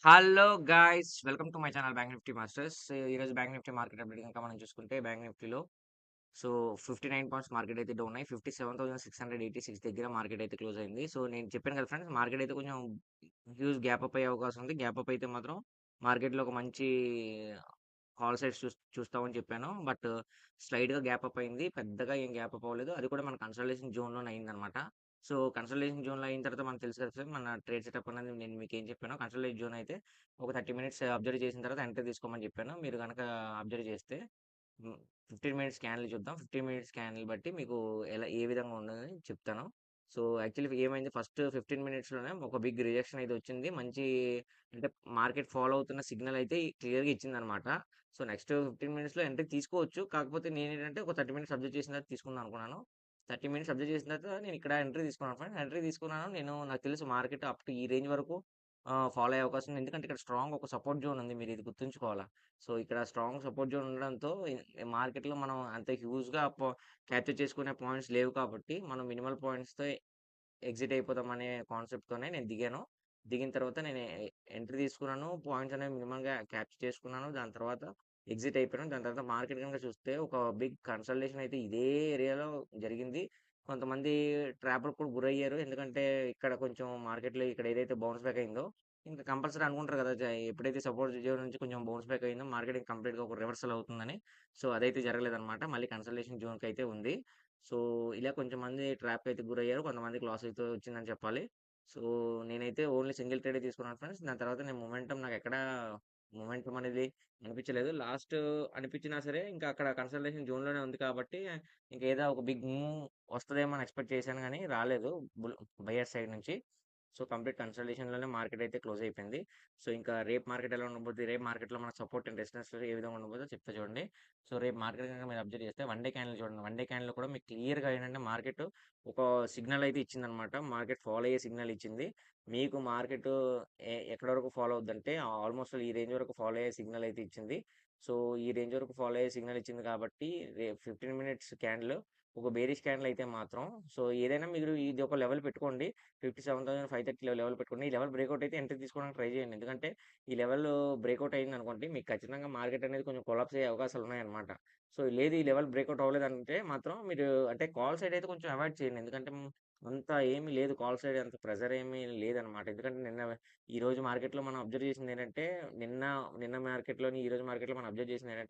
Hello guys! Welcome to my channel bank Nifty masters. ఈరోజు bank Nifty market update గనుక మనం చూసుకుంటే bank నిఫ్టీలో 59 పాయింట్స్ మార్కెట్ అయితే డౌన్ అయ్యి 57,686 దగ్గర మార్కెట్ అయితే క్లోజ్ అయింది. నేను చెప్పాను కదా ఫ్రెండ్స్, మార్కెట్ అయితే కొంచెం హ్యూజ్ గ్యాప్ అప్ అయ్యే అవకాశం ఉంది. గ్యాప్ అప్ అయితే మాత్రం మార్కెట్‌లో ఒక మంచి కాల్ సైడ్స్ చూస్తామని చెప్పాను. బట్ స్లైట్‌గా గ్యాప్ అప్ అయింది. పెద్దగా ఏం గ్యాప్ అప్ అవ్వలేదు. అది కూడా మన కన్సల్టేషన్ జోన్‌లోనే అయిందనమాట. కన్సల్టేషన్ జోన్‌లో అయిన తర్వాత మనకు తెలుసు కదా సార్, మన ట్రేడ్ సెటప్ అనేది నేను మీకేం చెప్పానో, కన్సల్టేషన్ జోన్ అయితే ఒక 30 మినిట్స్ అబ్జర్వ్ చేసిన తర్వాత ఎంట్రీ తీసుకోమని చెప్పాను. మీరు గనక అబ్జర్వ్ చేస్తే 15 మినిట్స్ క్యాండిల్ చూద్దాం. 15 మినిట్స్ క్యాండిల్ బట్టి మీకు ఏ విధంగా ఉన్నదని చెప్తాను. యాక్చువల్లీ ఏమైంది, ఫస్ట్ 15 మినిట్స్‌లోనే ఒక బిగ్ రిజెక్షన్ అయితే వచ్చింది. మంచి అంటే మార్కెట్ ఫాలో అవుతున్న సిగ్నల్ అయితే క్లియర్‌గా ఇచ్చిందనమాట. నెక్స్ట్ 15 మినిట్స్‌లో ఎంట్రీ తీసుకోవచ్చు. కాకపోతే నేనేంటంటే ఒక 30 మినిట్స్ అబ్జర్వ్ చేసిన తర్వాత తీసుకుందాం అనుకున్నాను. 30 మినిట్స్ అబ్జర్వ్ చేసిన తర్వాత నేను ఇక్కడ ఎంట్రీ తీసుకున్నాను ఫ్రెండ్స్. ఎంట్రీ తీసుకున్నాను. నాకు తెలుసు మార్కెట్ అప్ టు ఈ రేంజ్ వరకు ఫాలో అయ్యే అవకాశం ఉంది. ఎందుకంటే ఇక్కడ స్ట్రాంగ్ ఒక సపోర్ట్ జోన్ ఉంది. మీరు ఇది గుర్తుంచుకోవాలా. ఇక్కడ స్ట్రాంగ్ సపోర్ట్ జోన్ ఉండడంతో మార్కెట్‌లో మనం అంత హ్యూజ్‌గా క్యాప్చర్ చేసుకునే పాయింట్స్ లేవు కాబట్టి, మనం మినిమల్ పాయింట్స్‌తో ఎగ్జిట్ అయిపోదామనే కాన్సెప్ట్‌తోనే నేను దిగాను. దిగిన తర్వాత నేను ఎంట్రీ తీసుకున్నాను. పాయింట్స్ అనేవి మినిమమ్‌గా క్యాప్చర్ చేసుకున్నాను. దాని తర్వాత ఎగ్జిట్ అయిపోయాను. దాని తర్వాత మార్కెట్ గనుక చూస్తే ఒక బిగ్ కన్సల్టేషన్ అయితే ఇదే ఏరియాలో జరిగింది. కొంతమంది ట్రాప్‌లకు కూడా గురయ్యారు. ఎందుకంటే ఇక్కడ కొంచెం మార్కెట్‌లో ఇక్కడ ఏదైతే బౌన్స్ బ్యాక్ అయిందో, ఇంకా కంపల్సరీ అనుకుంటారు కదా! ఎప్పుడైతే సపోర్ట్ జోన్ నుంచి కొంచెం బౌన్స్ బ్యాక్ అయిందో మార్కెట్ కంప్లీట్‌గా ఒక రివర్సల్ అవుతుందని. అదైతే జరగలేదన్నమాట. మళ్ళీ కన్సల్టేషన్ జోన్‌కైతే ఉంది. సో, ఇలా కొంచెంమంది ట్రాప్‌కయితే గురయ్యారు. కొంతమందికి లాస్ అయితే వచ్చిందని చెప్పాలి. సో, నేనైతే ఓన్లీ సింగిల్ ట్రేడే తీసుకున్నాను ఫ్రెండ్స్. దాని తర్వాత నేను మొమెంటమ్ మొమెంటమ్ అనేది అనిపించలేదు. లాస్ట్ అనిపించినా సరే, ఇంకా అక్కడ కన్సల్టేషన్ జోన్‌లోనే ఉంది కాబట్టి, ఇంకేదో ఒక బిగ్ మూవ్ వస్తదేమో అని ఎక్స్‌పెక్ట్ చేశాను గానీ రాలేదు. బయర్స్ సైడ్ నుంచి. కంప్లీట్ కన్సల్టేషన్‌లోనే మార్కెట్ అయితే క్లోజ్ అయిపోయింది. ఇంకా రేపు మార్కెట్ ఎలా ఉండబోద్ది? రేపు మార్కెట్‌లో మన సపోర్ట్ అండ్ రెసిస్టెన్స్ ఏ విధంగా ఉండబోదో చెప్తా చూడండి. రేపు మార్కెట్ గనుక మీరు అబ్జర్వ్ చేస్తే వన్ డే క్యాండిల్ చూడండి. వన్ డే క్యాండిల్‌లో కూడా మీకు క్లియర్‌గా ఏంటంటే మార్కెట్ ఒక సిగ్నల్ అయితే ఇచ్చిందనమాట. మార్కెట్ ఫాలో అయ్యే సిగ్నల్ ఇచ్చింది. మీకు మార్కెట్ ఎక్కడి వరకు ఫాలో అవుద్దంటే ఆల్మోస్ట్ ఈ రేంజ్ వరకు ఫాలో అయ్యే సిగ్నల్ అయితే ఇచ్చింది. సో, ఈ రేంజ్ వరకు ఫాలో అయ్యే సిగ్నల్ ఇచ్చింది కాబట్టి 15 మినిట్స్ క్యాండిల్ ఒక బేరిష్ క్యాండిల్ అయితే మాత్రం, ఏదైనా మీరు ఇది ఒక లెవెల్ పెట్టుకోండి. 57,530 లెవెల్ పెట్టుకోండి. ఈ లెవెల్ బ్రేక్‌ఔట్ అయితే ఎంట్రీ తీసుకోవడానికి ట్రై చేయండి. ఎందుకంటే ఈ లెవెల్ బ్రేక్‌ఔట్ అయిందనుకోండి, మీకు ఖచ్చితంగా మార్కెట్ అనేది కొంచెం కొలాప్స్ అయ్యే అవకాశాలు ఉన్నాయన్నమాట. లేదు ఈ లెవెల్ బ్రేక్‌ఔట్ అవ్వలేదంటే మాత్రం మీరు అంటే కాల్ సైడ్ అయితే కొంచెం అవాయిడ్ చేయండి. ఎందుకంటే అంత ఏమీ లేదు, కాల్ సైడ్ అంత ప్రెషర్ ఏమీ లేదనమాట. ఎందుకంటే ఈరోజు మార్కెట్‌లో మనం అబ్జర్వ్ చేసిందేంటంటే నిన్న నిన్న మార్కెట్‌లోని ఈరోజు మార్కెట్‌లో మనం అబ్జర్వ్ చేసిందేంటంటే